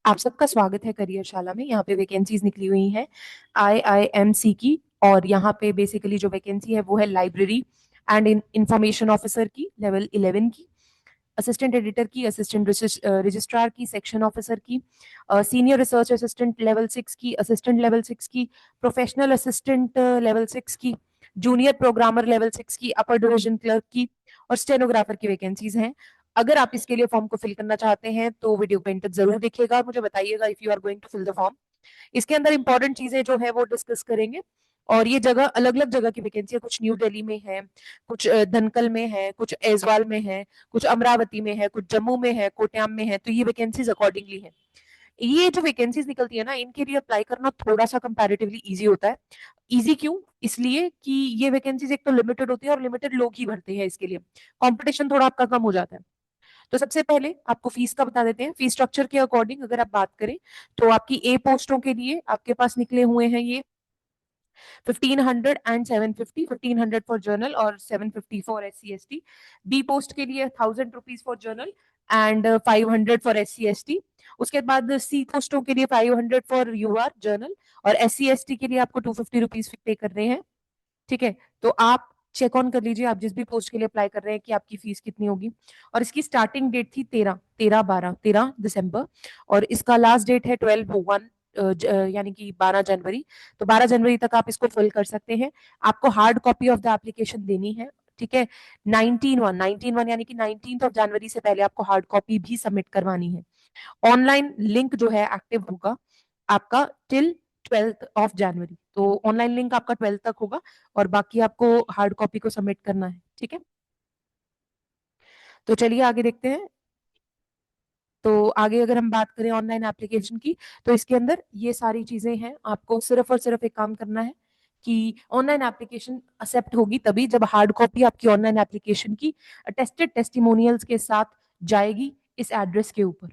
आप सबका स्वागत है करियरशाला में। यहाँ पे वैकेंसीज निकली हुई हैं आईआईएमसी की, और यहाँ पे बेसिकली जो वैकेंसी है वो है लाइब्रेरी एंड इंफॉर्मेशन ऑफिसर की लेवल 11 की, असिस्टेंट एडिटर की, असिस्टेंट रजिस्ट्रार की, सेक्शन ऑफिसर की, सीनियर रिसर्च असिस्टेंट लेवल 6 की, असिस्टेंट लेवल 6 की, प्रोफेशनल असिस्टेंट लेवल 6 की, जूनियर प्रोग्रामर लेवल 6 की, अपर डिवीजन क्लर्क की और स्टेनोग्राफर की वैकेंसीज हैं। अगर आप इसके लिए फॉर्म को फिल करना चाहते हैं तो वीडियो को एंड तक जरूर देखिएगा और मुझे बताइएगा if you are going to fill the form. इसके अंदर इंपॉर्टेंट चीजें जो है वो डिस्कस करेंगे। और ये जगह अलग अलग जगह की वैकेंसी है, कुछ न्यू दिल्ली में है, कुछ धनकल में है, कुछ ऐजवाल में है, कुछ अमरावती में है, कुछ जम्मू में है, कोट्याम में है। तो ये वैकेंसीज अकॉर्डिंगली है। ये जो वैकेंसीज निकलती है ना, इनके लिए अप्लाई करना थोड़ा सा कंपैरेटिवली इजी होता है। इजी क्यों? इसलिए कि ये वैकेंसीज एक तो लिमिटेड होती है और लिमिटेड लोग ही भरते हैं, इसके लिए कंपटीशन थोड़ा आपका कम हो जाता है। तो सबसे पहले आपको फीस का बता देते हैं। फीस स्ट्रक्चर के अकॉर्डिंग अगर आप बात करें तो आपकी ए पोस्टों के लिए आपके पास निकले हुए हैं ये 1500 एंड 750, 1500 फॉर जर्नल और 750 for SC ST। B post के लिए 1000 rupees for general and 500 for SC ST। उसके बाद सी पोस्टों के लिए 500 फॉर UR जर्नल और SC ST के लिए आपको 250 रुपीज पे कर रहे हैं। ठीक है, तो आप चेक ऑन कर लीजिए आप जिस भी पोस्ट के लिए अप्लाई कर रहे हैं कि आपकी फीस कितनी होगी। और इसकी स्टार्टिंग डेट थी 13 दिसंबर, और इसका लास्ट डेट है 12/1, यानी कि 12 जनवरी। तो 12 जनवरी तक आप इसको फिल कर सकते हैं। आपको hard copy of the application देनी है। ठीक है, 19/1 यानी कि 19 जनवरी से पहले आपको हार्ड कॉपी भी सबमिट करवानी है। ऑनलाइन लिंक जो है एक्टिव होगा आपका टिल 12 जनवरी। तो ऑनलाइन लिंक आपका 12 तक होगा और बाकी आपको हार्ड कॉपी को सबमिट करना है। ठीक है, तो चलिए आगे देखते हैं। तो आगे अगर हम बात करें ऑनलाइन एप्लीकेशन की, तो इसके अंदर ये सारी चीजें हैं। आपको सिर्फ और सिर्फ एक काम करना है कि ऑनलाइन एप्लीकेशन एक्सेप्ट होगी तभी जब हार्ड कॉपी आपकी ऑनलाइन एप्लीकेशन की अटेस्टेड टेस्टिमोनियल्स के साथ जाएगी इस एड्रेस के ऊपर।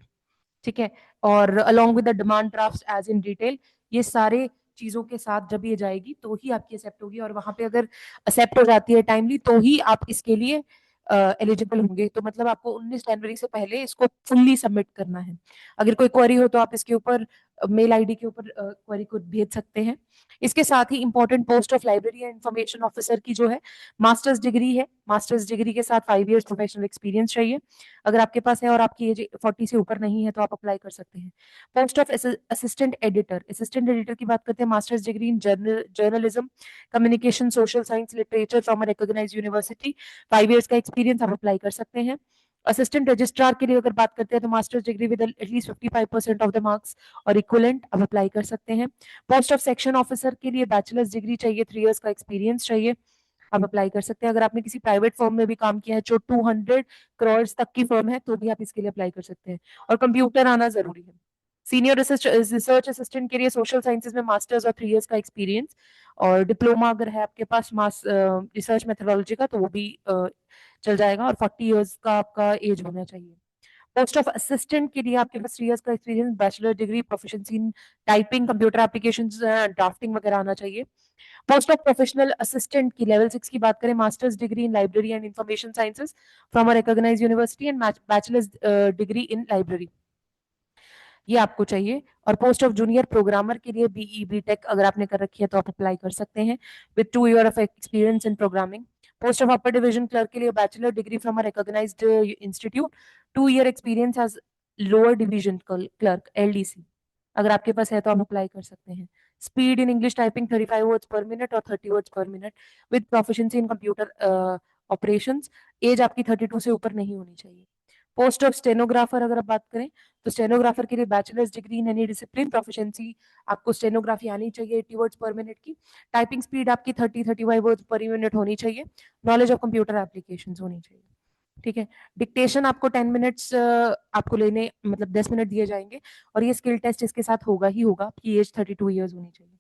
ठीक है, और along with the demand draft as in detail, ये सारे चीजों के साथ जब ये जाएगी तो ही आपकी एक्सेप्ट होगी। और वहां पे अगर एक्सेप्ट हो जाती है टाइमली तो ही आप इसके लिए एलिजिबल होंगे। तो मतलब आपको 19 जनवरी से पहले इसको फुल्ली सबमिट करना है। अगर कोई क्वेरी हो तो आप इसके ऊपर मेल आईडी के ऊपर क्वेरी को भेज सकते हैं। इसके साथ ही important post of library and information officer की जो है मास्टर्स डिग्री है। मास्टर्स डिग्री के साथ 5 इयर्स प्रोफेशनल एक्सपीरियंस चाहिए। अगर आपके पास है और आपकी एज 40 से ऊपर नहीं है तो आप अप्लाई कर सकते हैं। Post of assistant editor, assistant editor की बात करते हैं। Masters degree in journalism, communication, social science, literature from a recognised university, 5 years का एक्सपीरियंस आप अप्लाई कर सकते हैं। असिस्टेंट रजिस्ट्रार के लिए अगर बात करते हैं तो masters degree with at least 55% of the marks और इक्वलेंट आप अप्लाई कर सकते हैं। पोस्ट ऑफ सेक्शन ऑफिसर के लिए बैचलर्स डिग्री चाहिए, 3 इयर्स का एक्सपीरियंस चाहिए, आप अप्लाई कर सकते हैं। अगर आपने किसी प्राइवेट फर्म में भी काम किया है जो 200 करोड़ तक की फर्म है तो भी आप इसके लिए अप्लाई कर सकते हैं। और कंप्यूटर आना जरूरी है। सीनियर रिसर्च असिस्टेंट के लिए सोशल साइंसेज में मास्टर्स और 3 इयर्स का एक्सपीरियंस, और डिप्लोमा अगर है आपके पास मास रिसर्च मेथोडोलॉजी का तो वो भी चल जाएगा, और 40 इयर्स का आपका एज होना चाहिए। पोस्ट ऑफ असिस्टेंट के लिए आपके पास 3 इयर्स का experience, bachelor degree, proficiency in typing, computer application, drafting वगैरह आना चाहिए। पोस्ट ऑफ प्रोफेशनल असिस्टेंट की लेवल 6 की बात करें, masters degree in library and information sciences from a recognised university and bachelors degree in library, ये आपको चाहिए। और पोस्ट ऑफ जूनियर प्रोग्रामर के लिए BE BTech अगर आपने कर रखी है तो आप अप्लाई कर सकते हैं with 2 year of experience in programming. Post of upper division clerk के लिए bachelor degree from a recognised institute, 2 year experience as lower division clerk LDC, अगर आपके पास है तो आप अप्लाई कर सकते हैं। Speed in English typing 35 words per minute और 30 words per minute with proficiency in computer operations, as आपकी 32 से ऊपर नहीं होनी चाहिए। पोस्ट ऑफ स्टेनोग्राफर अगर आप बात करें तो स्टेनोग्राफर के लिए bachelors degree in any discipline, proficiency आपको स्टेनोग्राफी आनी चाहिए 80 वर्ड्स पर मिनट की, टाइपिंग स्पीड आपकी 30-35 वर्ड्स पर मिनट होनी चाहिए, नॉलेज ऑफ कंप्यूटर एप्लीकेशन होनी चाहिए। ठीक है, डिक्टेशन आपको 10 मिनट्स आपको लेने, मतलब 10 मिनट दिए जाएंगे, और ये स्किल टेस्ट इसके साथ होगा ही होगा। आपकी एज 32 इयर्स होनी चाहिए।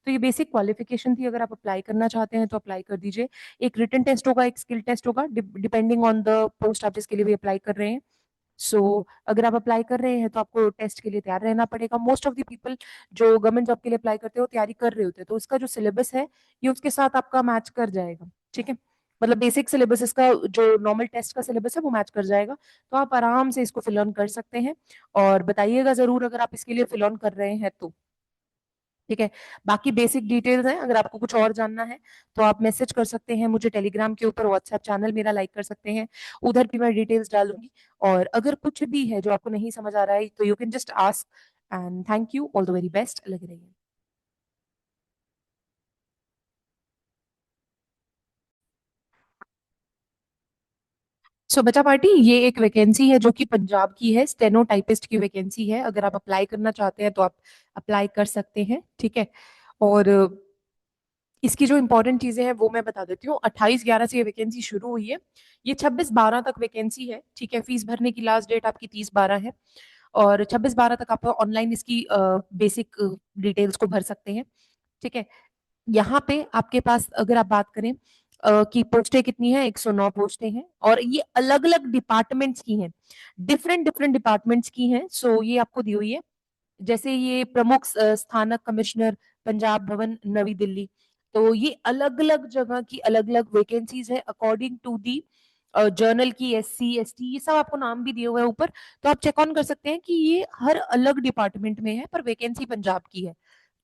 तो ये बेसिक क्वालिफिकेशन थी। अगर आप अप्लाई करना चाहते हैं तो अप्लाई कर दीजिए। एक रिटन टेस्ट होगा, एक स्किल टेस्ट होगा, डिपेंडिंग ऑन द पोस्ट आप जिसके लिए भी अप्लाई कर रहे हैं। अगर आप अप्लाई कर रहे हैं तो आपको टेस्ट के लिए तैयार रहना पड़ेगा। मोस्ट ऑफ द पीपल जो गवर्नमेंट जॉब के लिए अप्लाई करते हो तैयारी कर रहे होते हैं, तो उसका जो सिलेबस है ये उसके साथ आपका मैच कर जाएगा। ठीक है, मतलब बेसिक सिलेबस इसका जो नॉर्मल टेस्ट का सिलेबस है वो मैच कर जाएगा। तो आप आराम से इसको फिल ऑन कर सकते हैं, और बताइएगा जरूर अगर आप इसके लिए फिल ऑन कर रहे हैं तो। ठीक है। बाकी बेसिक डिटेल्स हैं, अगर आपको कुछ और जानना है तो आप मैसेज कर सकते हैं मुझे टेलीग्राम के ऊपर, व्हाट्सएप चैनल मेरा लाइक कर सकते हैं, उधर भी मैं डिटेल्स डालूंगी। और अगर कुछ भी है जो आपको नहीं समझ आ रहा है तो you can just ask. And thank you, all the very best, लगे रहिए। सो बचा पार्टी, ये एक वैकेंसी है जो कि पंजाब की है, स्टेनो टाइपिस्ट की वैकेंसी है। अगर आप अप्लाई करना चाहते हैं तो आप अप्लाई कर सकते हैं। ठीक है। और इसकी जो इंपॉर्टेंट चीजें हैं वो मैं बता देती हूँ। 28/11 से ये वैकेंसी शुरू हुई है, ये 26/12 तक वैकेंसी है। ठीक है। फीस भरने की लास्ट डेट आपकी 30/12 है, और 26/12 तक आप ऑनलाइन इसकी बेसिक डिटेल्स को भर सकते हैं। ठीक है। यहाँ पे आपके पास अगर आप बात करें कि पोस्टें कितनी है, 109 पोस्टें हैं, और ये अलग अलग डिपार्टमेंट्स की हैं, डिफरेंट डिफरेंट डिपार्टमेंट्स की हैं। सो ये आपको दी हुई है। जैसे ये प्रमुख स्थानक कमिश्नर पंजाब भवन नवी दिल्ली, तो ये अलग अलग जगह की अलग अलग वैकेंसीज है अकॉर्डिंग टू दी जर्नल की, SC ST, ये सब आपको नाम भी दिए हुए हैं ऊपर। तो आप चेक ऑन कर सकते हैं कि ये हर अलग डिपार्टमेंट में है, पर वैकेंसी पंजाब की है।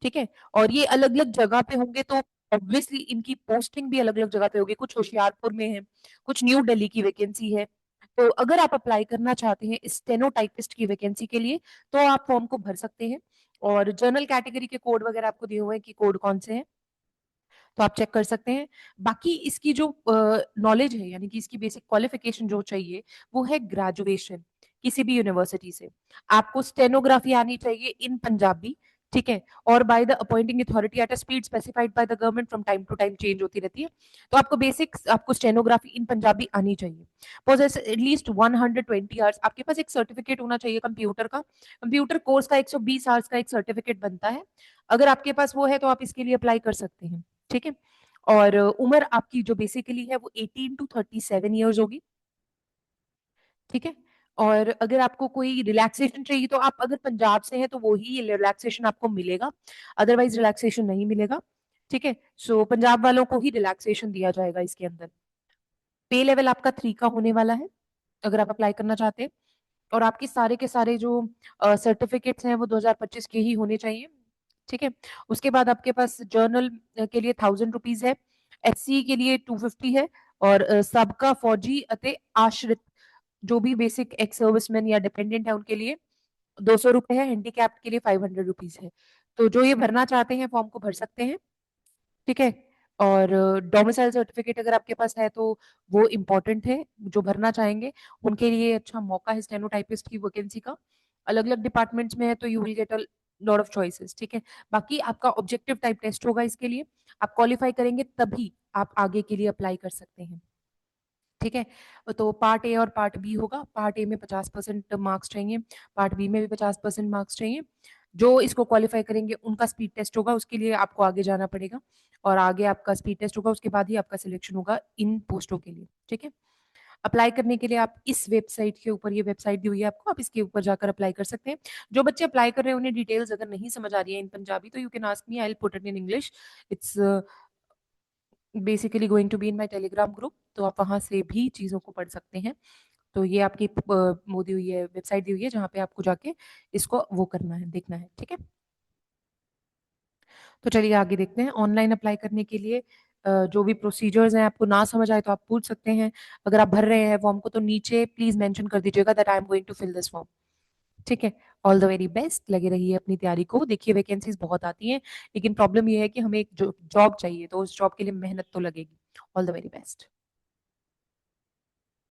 ठीक है। और ये अलग अलग जगह पे होंगे, तो ऑब्वियसली इनकी पोस्टिंग भी अलग अलग जगह पे होगी। कुछ होशियारपुर में है, कुछ न्यू दिल्ली की वैकेंसी है। तो अगर आप अप्लाई करना चाहते हैं स्टेनोटाइपिस्ट की वैकेंसी के लिए तो आप फॉर्म को भर सकते हैं। और जर्नल कैटेगरी के कोड वगैरह आपको दिए हुए हैं कि कोड कौन से हैं, तो आप चेक कर सकते हैं। बाकी इसकी जो नॉलेज है, यानी कि इसकी बेसिक क्वालिफिकेशन जो चाहिए वो है ग्रेजुएशन किसी भी यूनिवर्सिटी से। आपको स्टेनोग्राफी आनी चाहिए इन पंजाबी। ठीक है। और by the appointing authority at a speed specified by the government, from time to time change होती रहती है। तो आपको बेसिक आपको स्टेनोग्राफी इन पंजाबी आनी चाहिए। पोजेस एटलीस्ट 120 आवर्स, आपके पास एक सर्टिफिकेट होना चाहिए कंप्यूटर का। कंप्यूटर कोर्स का 120 आवर्स का एक सर्टिफिकेट बनता है। अगर आपके पास वो है तो आप इसके लिए अप्लाई कर सकते हैं। ठीक है। और उम्र आपकी जो बेसिकली है वो 18 to 37 ईयर्स होगी। ठीक है। और अगर आपको कोई रिलैक्सेशन चाहिए तो आप अगर पंजाब से हैं तो वो ही रिलैक्सेशन आपको मिलेगा, अदरवाइज रिलैक्सेशन नहीं मिलेगा। ठीक है। सो पंजाब वालों को ही रिलैक्सेशन दिया जाएगा इसके अंदर। पे लेवल आपका 3 का होने वाला है अगर आप अप्लाई करना चाहते हैं। और आपके सारे के सारे जो सर्टिफिकेट्स हैं वो 2025 के ही होने चाहिए। ठीक है। उसके बाद आपके पास जर्नल के लिए 1000 रुपीज है, SC के लिए 250 है, और सबका फौजी अते आश्रित जो भी बेसिक एक्स सर्विसमैन या डिपेंडेंट है उनके लिए 200 रुपए है, हैंडीकैप्ड के लिए 500 रुपीज है। तो जो ये भरना चाहते हैं फॉर्म को भर सकते हैं। ठीक है। और डोमिसाइल सर्टिफिकेट अगर आपके पास है तो वो इम्पोर्टेंट है, जो भरना चाहेंगे उनके लिए अच्छा मौका है स्टेनोटाइपिस्ट की वैकेंसी का। अलग अलग डिपार्टमेंट्स में है तो you will get a lot of choices. ठीक है। बाकी आपका ऑब्जेक्टिव टाइप टेस्ट होगा इसके लिए, आप क्वालिफाई करेंगे तभी आप आगे के लिए अप्लाई कर सकते हैं। ठीक है। तो पार्ट ए और पार्ट बी होगा। पार्ट ए में 50% मार्क्स चाहिए, पार्ट बी में भी 50% मार्क्स चाहिए। जो इसको क्वालिफाई करेंगे उनका स्पीड टेस्ट होगा, उसके लिए आपको आगे जाना पड़ेगा, और आगे आपका स्पीड टेस्ट होगा, उसके बाद ही आपका सिलेक्शन होगा इन पोस्टों के लिए। ठीक है। अप्लाई करने के लिए आप इस वेबसाइट के ऊपर, ये वेबसाइट दी हुई है आपको, आप इसके ऊपर जाकर अप्लाई कर सकते हैं। जो बच्चे अप्लाई कर रहे हैं उन्हें डिटेल्स अगर नहीं समझ आ रही है इन पंजाबी तो you can ask me, I will put it in English. It's basically going to be in my Telegram group, तो आप वहां से भी चीज़ों को पढ़ सकते हैं। तो ये आपकी वो दी हुई है, वेबसाइट दी हुई है जहाँ पे आपको जाके इसको वो करना है, देखना है। ठीक है। तो चलिए आगे देखते हैं। ऑनलाइन अप्लाई करने के लिए जो भी प्रोसीजर्स हैं, आपको ना समझ आए तो आप पूछ सकते हैं। अगर आप भर रहे हैं फॉर्म को तो नीचे प्लीज मेंशन कर दीजिएगा that I am going to fill this form. ठीक है। ऑल द वेरी बेस्ट, लगे रहिए अपनी तैयारी को। देखिए वैकेंसीज बहुत आती हैं, लेकिन प्रॉब्लम ये है कि हमें एक जॉब चाहिए, तो उस जॉब के लिए मेहनत तो लगेगी। All the very best.